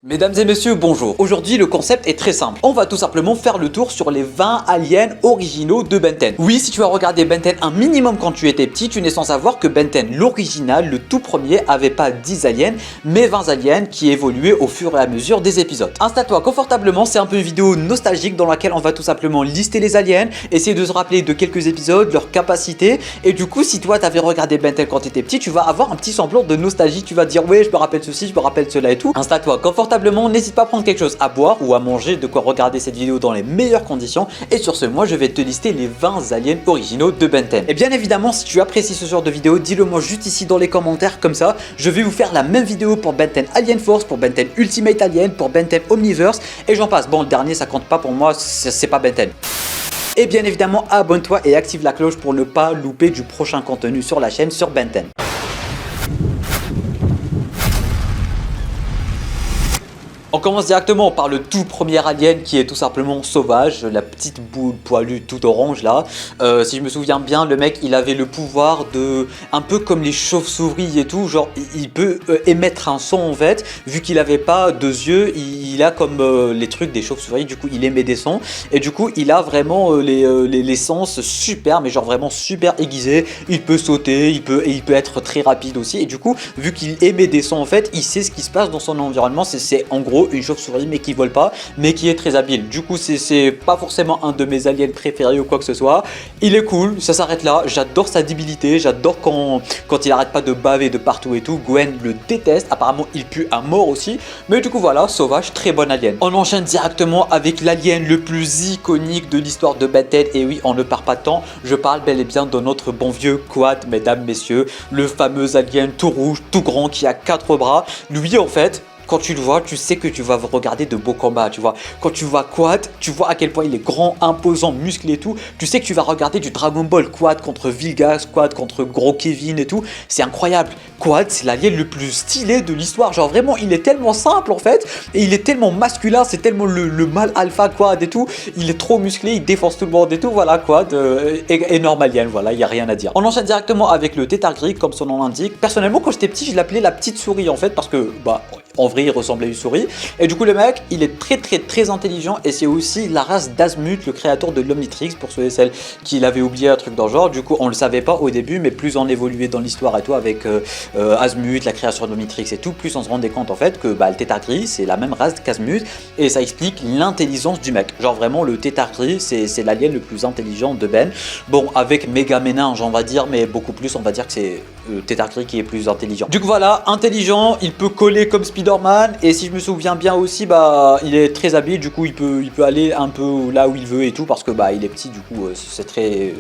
Mesdames et messieurs, bonjour. Aujourd'hui, le concept est très simple. On va tout simplement faire le tour sur les 20 aliens originaux de Ben 10. Oui, si tu as regardé Ben 10 un minimum quand tu étais petit, tu n'es sans savoir que Ben 10, l'original, le tout premier, avait pas 10 aliens, mais 20 aliens qui évoluaient au fur et à mesure des épisodes. Installe-toi confortablement, c'est un peu une vidéo nostalgique dans laquelle on va tout simplement lister les aliens, essayer de se rappeler de quelques épisodes, leurs capacités, et du coup, si toi t'avais regardé Ben 10 quand tu étais petit, tu vas avoir un petit semblant de nostalgie, tu vas te dire, ouais, je me rappelle ceci, je me rappelle cela et tout. Installe-toi confortablement. N'hésite pas à prendre quelque chose à boire ou à manger, de quoi regarder cette vidéo dans les meilleures conditions. Et sur ce, moi je vais te lister les 20 aliens originaux de Ben 10. Et bien évidemment, si tu apprécies ce genre de vidéo, dis-le moi juste ici dans les commentaires, comme ça je vais vous faire la même vidéo pour Ben 10 Alien Force, pour Ben 10 Ultimate Alien, pour Ben 10 Omniverse, et j'en passe. Bon, le dernier ça compte pas pour moi, c'est pas Ben 10. Et bien évidemment, abonne-toi et active la cloche pour ne pas louper du prochain contenu sur la chaîne sur Ben 10. On commence directement par le tout premier alien qui est tout simplement Sauvage, la petite boule poilue tout orange là. Si je me souviens bien, le mec il avait le pouvoir de, un peu comme les chauves-souris et tout, genre il peut émettre un son en fait, vu qu'il avait pas deux yeux, il a comme les trucs des chauves-souris, du coup il émet des sons, et du coup il a vraiment les sens super, mais genre vraiment super aiguisés, il peut sauter, il peut être très rapide aussi, et du coup vu qu'il émet des sons en fait, il sait ce qui se passe dans son environnement, c'est en gros une chauve-souris mais qui vole pas, mais qui est très habile. Du coup c'est pas forcément un de mes aliens préférés ou quoi que ce soit. Il est cool, ça s'arrête là. J'adore sa débilité, j'adore quand il arrête pas de baver de partout et tout. Gwen le déteste, apparemment il pue à mort aussi. Mais du coup voilà, Sauvage, très bon alien. On enchaîne directement avec l'alien le plus iconique de l'histoire de Ben 10. Et oui, on ne perd pas de temps, je parle bel et bien de notre bon vieux Quad, mesdames, messieurs. Le fameux alien tout rouge, tout grand, qui a 4 bras. Lui en fait, quand tu le vois, tu sais que tu vas regarder de beaux combats, tu vois. Quand tu vois Quad, tu vois à quel point il est grand, imposant, musclé et tout. Tu sais que tu vas regarder du Dragon Ball. Quad contre Vilgax, Quad contre Gros Kevin et tout. C'est incroyable. Quad, c'est l'alien le plus stylé de l'histoire. Genre vraiment, il est tellement simple en fait. Et il est tellement masculin, c'est tellement le mâle alpha Quad et tout. Il est trop musclé, il défonce tout le monde et tout. Voilà, Quad, énorme alien, voilà, il n'y a rien à dire. On enchaîne directement avec le tétard gris, comme son nom l'indique. Personnellement, quand j'étais petit, je l'appelais la petite souris en fait, parce que, bah, en vrai, il ressemble à une souris. Et du coup, le mec, il est très intelligent. Et c'est aussi la race d'Azmut, le créateur de l'Omnitrix, pour ceux et celles qui l'avaient oublié, un truc dans le genre. Du coup, on le savait pas au début, mais plus on évoluait dans l'histoire et tout, avec Azmut, la création de l'Omnitrix et tout, plus on se rendait compte en fait que bah, le tétard gris, c'est la même race qu'Azmut. Et ça explique l'intelligence du mec. Genre vraiment, le tétard gris, c'est l'alien le plus intelligent de Ben. Bon, avec méga méninge, on va dire, mais beaucoup plus, on va dire que c'est le tétard gris qui est plus intelligent. Du coup, voilà, intelligent, il peut coller comme Spider-Man, et si je me souviens bien aussi, bah il est très habile, du coup il peut aller un peu là où il veut et tout, parce que bah il est petit, du coup c'est très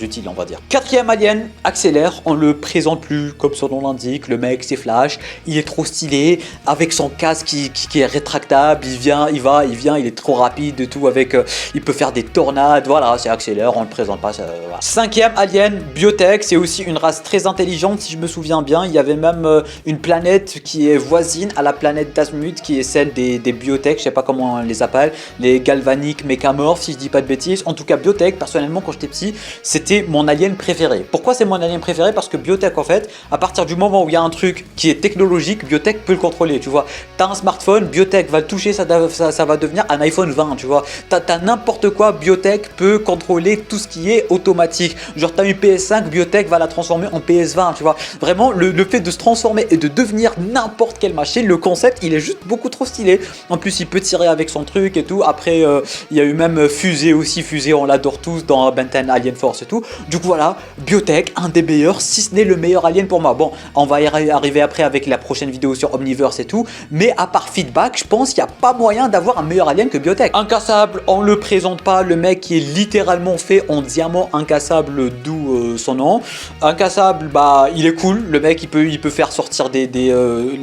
utile, on va dire. Quatrième alien, Accélère, on le présente plus comme son nom l'indique, le mec c'est Flash, il est trop stylé, avec son casque qui est rétractable, il vient, il est trop rapide et tout, avec il peut faire des tornades, voilà, c'est Accélère, on le présente pas, ça, voilà. Cinquième alien, Biotech, c'est aussi une race très intelligente, si je me souviens bien, il y avait même une planète qui est voisine à la planète d'Azmut, qui est celle des biotech, je sais pas comment on les appelle, les galvaniques mécamorphes, si je dis pas de bêtises. En tout cas, Biotech, personnellement, quand j'étais petit, c'était mon alien préféré. Pourquoi c'est mon alien préféré? Parce que Biotech, en fait, à partir du moment où il y a un truc qui est technologique, Biotech peut le contrôler, tu vois. T'as un smartphone, Biotech va le toucher, ça va devenir un iPhone 20, tu vois. T'as n'importe quoi, Biotech peut contrôler tout ce qui est automatique. Genre, t'as une PS5, Biotech va la transformer en PS20, tu vois. Vraiment, le fait de se transformer et de devenir n'importe quelle machine, le concept, il est juste beaucoup trop stylé. En plus, il peut tirer avec son truc et tout. Après, il y a eu même Fusée aussi. Fusée, on l'adore tous dans Ben 10 Alien Force et tout. Du coup, voilà, Biotech, un des meilleurs, si ce n'est le meilleur alien pour moi. Bon, on va y arriver après avec la prochaine vidéo sur Omniverse et tout. Mais à part Feedback, je pense qu'il n'y a pas moyen d'avoir un meilleur alien que Biotech. Incassable, on le présente pas. Le mec qui est littéralement fait en diamant incassable, d'où son nom. Incassable, bah, il est cool. Le mec, il peut faire sortir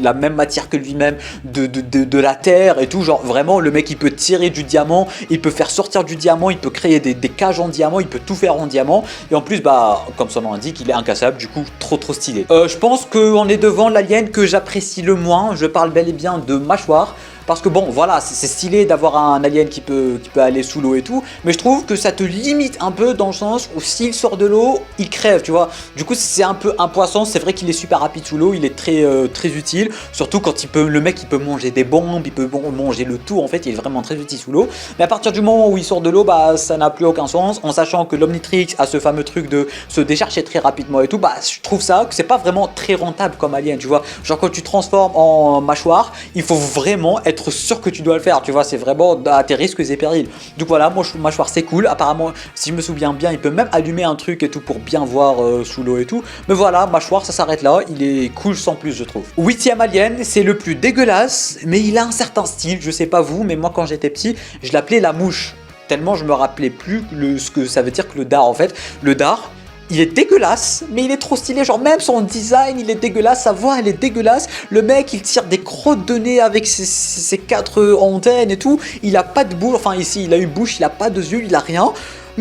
la même matière que lui-même de la terre et tout. Genre vraiment, le mec, il peut tirer du diamant, il peut faire sortir du diamant, il peut créer des cages en diamant, il peut tout faire en diamant. Et en plus, bah, comme son nom indique, il est incassable. Du coup, trop stylé. Je pense qu'on est devant l'alien que j'apprécie le moins. Je parle bel et bien de Mâchoire. parce que bon, voilà, c'est stylé d'avoir un alien qui peut aller sous l'eau et tout, mais je trouve que ça te limite un peu dans le sens où s'il sort de l'eau, il crève, tu vois. Du coup, c'est un peu un poisson, c'est vrai qu'il est super rapide sous l'eau, il est très utile, surtout quand le mec il peut manger des bombes, il peut manger le tout, en fait, il est vraiment très utile sous l'eau. Mais à partir du moment où il sort de l'eau, bah ça n'a plus aucun sens, en sachant que l'Omnitrix a ce fameux truc de se décharger très rapidement et tout, bah je trouve ça que c'est pas vraiment très rentable comme alien, tu vois. Genre quand tu transformes en mâchoire, il faut vraiment être sûr que tu dois le faire, tu vois, c'est vraiment à tes risques et périls. Donc voilà, moi je trouve mâchoire c'est cool, apparemment si je me souviens bien, il peut même allumer un truc et tout pour bien voir sous l'eau et tout. Mais voilà, mâchoire ça s'arrête là, il est cool sans plus je trouve. Huitième alien, c'est le plus dégueulasse, mais il a un certain style, je sais pas vous, mais moi quand j'étais petit, je l'appelais la mouche. Tellement je me rappelais plus ce que ça veut dire que le dard en fait. Le dard, il est dégueulasse, mais il est trop stylé, genre même son design il est dégueulasse, sa voix elle est dégueulasse, le mec il tire des crottes de nez avec ses quatre antennes et tout, il a pas de bouche, enfin ici il a une bouche, il a pas de yeux, il a rien.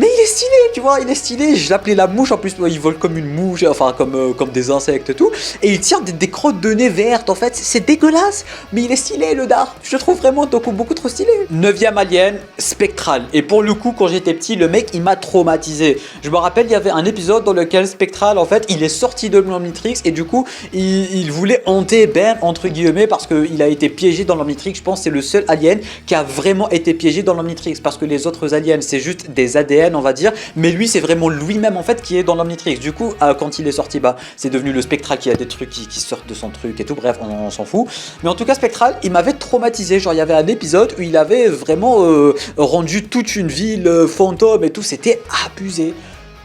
Mais il est stylé, tu vois, il est stylé. Je l'appelais la mouche, en plus, il vole comme une mouche, enfin comme des insectes et tout. Et il tire des crottes de nez vertes, en fait, c'est dégueulasse. Mais il est stylé, le dard. Je le trouve vraiment beaucoup trop stylé. Neuvième alien, Spectral. Et pour le coup, quand j'étais petit, le mec, il m'a traumatisé. Je me rappelle, il y avait un épisode dans lequel Spectral, en fait, il est sorti de l'Omnitrix. Et du coup, il voulait hanter Ben, entre guillemets, parce qu'il a été piégé dans l'Omnitrix. Je pense que c'est le seul alien qui a vraiment été piégé dans l'Omnitrix. Parce que les autres aliens, c'est juste des ADN, on va dire, mais lui c'est vraiment lui-même en fait qui est dans l'Omnitrix. Du coup quand il est sorti, bah c'est devenu le Spectral qui a des trucs qui sortent de son truc et tout, bref on s'en fout. Mais en tout cas Spectral il m'avait traumatisé, genre il y avait un épisode où il avait vraiment rendu toute une ville fantôme et tout, c'était abusé.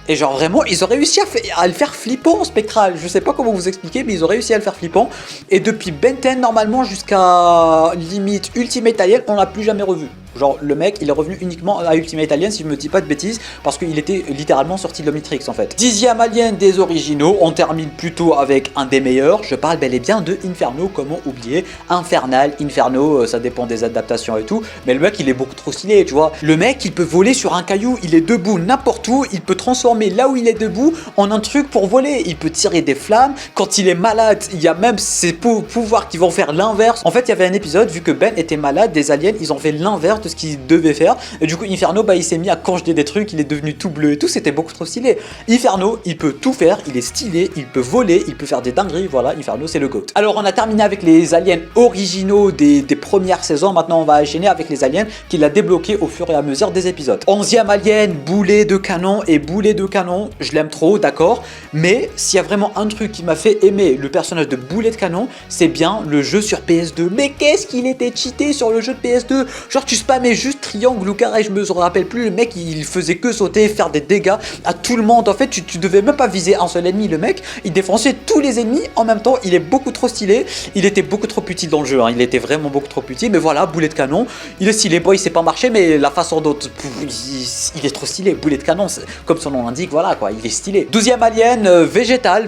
Et genre vraiment, ils ont réussi à le faire flippant, Spectral. Je sais pas comment vous expliquer, mais ils ont réussi à le faire flippant. Et depuis Ben 10, normalement, jusqu'à limite Ultimate Alien, on l'a plus jamais revu. Genre le mec il est revenu uniquement à Ultimate Alien si je me dis pas de bêtises, parce qu'il était littéralement sorti de l'Omnitrix en fait. Dixième alien des originaux, on termine plutôt avec un des meilleurs, je parle bel et bien de Inferno, comment oublier. Infernal, Inferno, ça dépend des adaptations et tout, mais le mec il est beaucoup trop stylé, tu vois. Le mec il peut voler sur un caillou, il est debout n'importe où, il peut transformer là où il est debout en un truc pour voler, il peut tirer des flammes, quand il est malade, il y a même ses pouvoirs qui vont faire l'inverse. En fait il y avait un épisode, vu que Ben était malade, des aliens ils ont fait l'inverse de ce qu'il devait faire, et du coup Inferno bah il s'est mis à congeler des trucs, il est devenu tout bleu et tout, c'était beaucoup trop stylé. Inferno il peut tout faire, il est stylé, il peut voler, il peut faire des dingueries, voilà, Inferno c'est le GOAT. Alors on a terminé avec les aliens originaux des premières saisons, maintenant on va enchaîner avec les aliens qu'il a débloqués au fur et à mesure des épisodes. 11e alien, boulet de canon, et boulet de canon je l'aime trop, d'accord, mais s'il y a vraiment un truc qui m'a fait aimer le personnage de boulet de canon, c'est bien le jeu sur PS2. Mais qu'est-ce qu'il était cheaté sur le jeu de PS2, genre tu mais juste triangle ou carré, je me rappelle plus, le mec il faisait que sauter, faire des dégâts à tout le monde, en fait tu devais même pas viser un seul ennemi, le mec il défonçait tous les ennemis en même temps, il est beaucoup trop stylé, il était beaucoup trop utile dans le jeu, hein. Il était vraiment beaucoup trop utile, mais voilà, boulet de canon, il est stylé, bon il sait pas marcher, mais la façon dont il est trop stylé, boulet de canon, comme son nom l'indique, voilà quoi, il est stylé. 12e alien, végétal,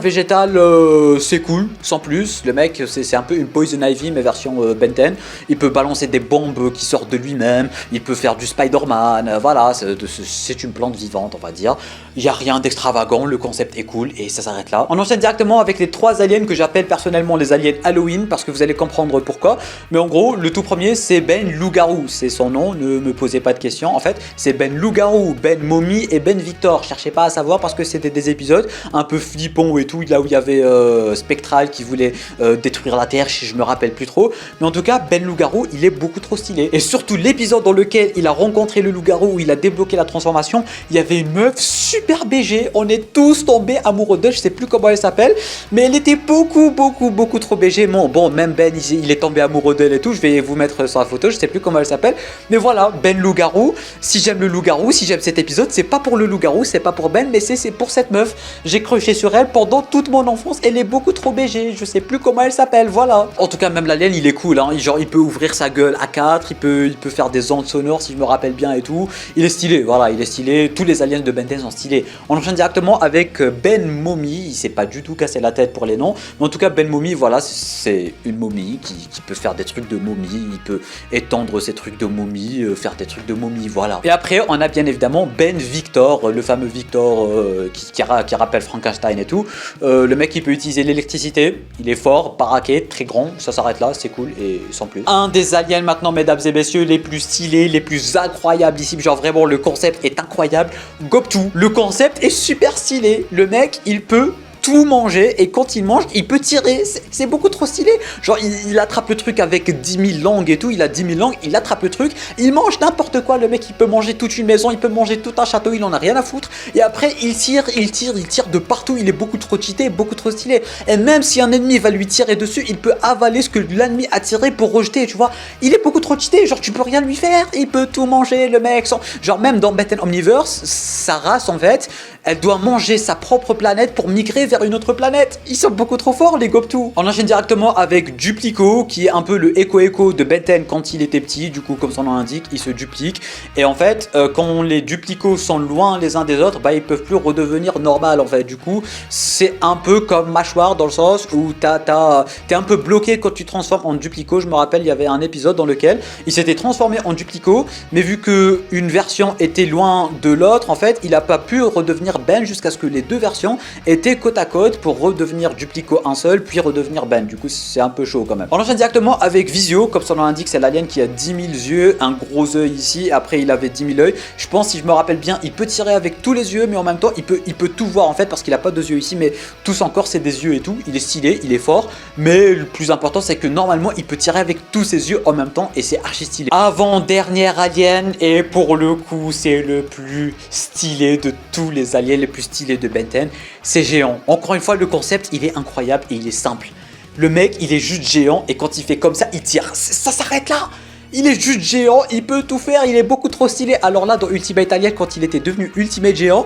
c'est cool, sans plus, le mec c'est un peu une Poison Ivy mais version Ben 10, il peut balancer des bombes qui sortent de lui-même, il peut faire du Spider-Man, voilà, c'est une plante vivante on va dire, il n'y a rien d'extravagant, le concept est cool et ça s'arrête là. On enchaîne directement avec les 3 aliens que j'appelle personnellement les aliens Halloween, parce que vous allez comprendre pourquoi, mais en gros le tout premier c'est Ben Loup-Garou, c'est son nom, ne me posez pas de questions, en fait c'est Ben Loup-Garou, Ben Mommy et Ben Victor, cherchez pas à savoir parce que c'était des épisodes un peu flippants et tout, là où il y avait Spectral qui voulait détruire la Terre, je me rappelle plus trop, mais en tout cas Ben Loup-Garou il est beaucoup trop stylé, et surtout l'épisode dans lequel il a rencontré le loup-garou, où il a débloqué la transformation, il y avait une meuf super BG, on est tous tombés amoureux d'elle, je sais plus comment elle s'appelle, mais elle était beaucoup trop BG. Bon même Ben il est tombé amoureux d'elle et tout, je vais vous mettre sur la photo, je sais plus comment elle s'appelle, mais voilà, Ben loup-garou, si j'aime le loup-garou, si j'aime cet épisode, c'est pas pour le loup-garou, c'est pas pour Ben, mais c'est pour cette meuf, j'ai croché sur elle pendant toute mon enfance, elle est beaucoup trop BG, je sais plus comment elle s'appelle, voilà. En tout cas même l'alien il est cool, hein. Genre il peut ouvrir sa gueule à 4, il peut faire des ondes sonores si je me rappelle bien et tout. Il est stylé, voilà, il est stylé. Tous les aliens de Ben 10 sont stylés. On enchaîne directement avec Ben Mommy. Il s'est pas du tout cassé la tête pour les noms. Mais en tout cas, Ben Mommy, voilà, c'est une momie qui peut faire des trucs de momie. Il peut étendre ses trucs de momie, faire des trucs de momie, voilà. Et après, on a bien évidemment Ben Victor, le fameux Victor qui rappelle Frankenstein et tout. Le mec, il peut utiliser l'électricité. Il est fort, baraqué, très grand. Ça s'arrête là, c'est cool et sans plus. Un des aliens maintenant, mesdames et messieurs, les plus stylés, les plus incroyables ici. Genre vraiment, le concept est incroyable. Gobtu, le concept est super stylé. Le mec, il peut tout manger et quand il mange, il peut tirer. C'est beaucoup trop stylé. Genre, il attrape le truc avec 10 000 langues et tout. Il a 10 000 langues, il attrape le truc. Il mange n'importe quoi. Le mec, il peut manger toute une maison, il peut manger tout un château. Il en a rien à foutre. Et après, il tire de partout. Il est beaucoup trop cheaté, beaucoup trop stylé. Et même si un ennemi va lui tirer dessus, il peut avaler ce que l'ennemi a tiré pour rejeter. Tu vois, il est beaucoup trop cheaté. Genre, tu peux rien lui faire. Il peut tout manger, le mec. Genre, même dans Battle Omniverse, sa race, en fait, elle doit manger sa propre planète pour migrer vers une autre planète. Ils sont beaucoup trop forts, les Gobtu. On enchaîne directement avec Duplico, qui est un peu le écho de Ben 10 quand il était petit. Du coup, comme son nom l'indique, il se duplique. Et en fait, quand les Duplicos sont loin les uns des autres, bah ils peuvent plus redevenir normal en fait. Du coup, c'est un peu comme Mâchoire dans le sens où t'es un peu bloqué quand tu te transformes en Duplico. Je me rappelle, il y avait un épisode dans lequel il s'était transformé en Duplico, mais vu que une version était loin de l'autre, en fait, il a pas pu redevenir Ben jusqu'à ce que les deux versions étaient côte à côte pour redevenir Duplico un seul, puis redevenir Ben. Du coup, c'est un peu chaud quand même. On enchaîne directement avec Visio, comme son nom l'indique, c'est l'alien qui a 10 000 yeux, un gros œil ici, après il avait 10 000 yeux. Je pense, si je me rappelle bien, il peut tirer avec tous les yeux, mais en même temps, il peut tout voir en fait, parce qu'il a pas deux yeux ici, mais tous son corps c'est des yeux et tout. Il est stylé, il est fort, mais le plus important c'est que normalement, il peut tirer avec tous ses yeux en même temps, et c'est archi stylé. Avant-dernier alien, et pour le coup, c'est le plus stylé de tous les aliens, les plus stylés de Ben 10, c'est Géant. Encore une fois, le concept, il est incroyable et il est simple. Le mec, il est juste géant et quand il fait comme ça, il tire. Ça s'arrête là. Il est juste géant, il peut tout faire, il est beaucoup trop stylé. Alors là, dans Ultimate Alien, quand il était devenu Ultimate Géant,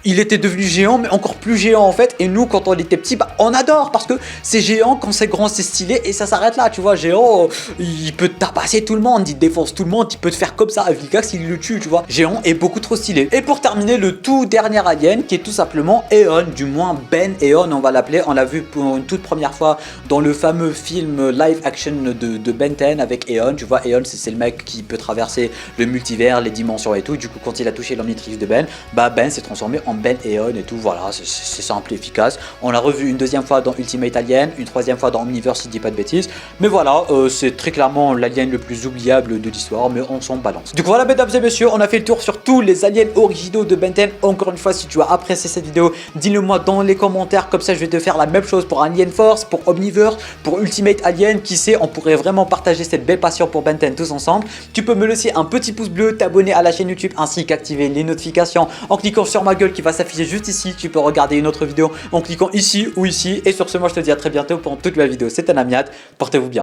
il était devenu géant, mais encore plus géant en fait. Et nous, quand on était petit, bah, on adore parce que c'est géant, quand c'est grand, c'est stylé et ça s'arrête là. Tu vois, géant, il peut tabasser tout le monde, il défonce tout le monde, il peut te faire comme ça. Vilgax, il le tue, tu vois. Géant est beaucoup trop stylé. Et pour terminer, le tout dernier alien qui est tout simplement Eon, du moins Ben Eon, on va l'appeler. On l'a vu pour une toute première fois dans le fameux film live action de Ben 10 avec Eon. Tu vois, Eon, c'est le mec qui peut traverser le multivers, les dimensions et tout. Du coup, quand il a touché l'omnitrix de Ben, bah Ben s'est transformé en Ben Eon et tout, voilà, c'est simple et efficace. On l'a revu une deuxième fois dans Ultimate Alien, une troisième fois dans Omniverse, si je dis pas de bêtises. Mais voilà, c'est très clairement l'alien le plus oubliable de l'histoire, mais on s'en balance. Du coup, voilà, mesdames et messieurs, on a fait le tour sur tous les aliens originaux de Ben 10. Encore une fois, si tu as apprécié cette vidéo, dis-le moi dans les commentaires, comme ça je vais te faire la même chose pour Alien Force, pour Omniverse, pour Ultimate Alien. Qui sait, on pourrait vraiment partager cette belle passion pour Ben 10 tous ensemble. Tu peux me laisser un petit pouce bleu, t'abonner à la chaîne YouTube ainsi qu'activer les notifications en cliquant sur ma gueule qui va s'afficher juste ici. Tu peux regarder une autre vidéo en cliquant ici ou ici. Et sur ce, moi je te dis à très bientôt pour une toute nouvelle vidéo. C'était Namiad, portez-vous bien.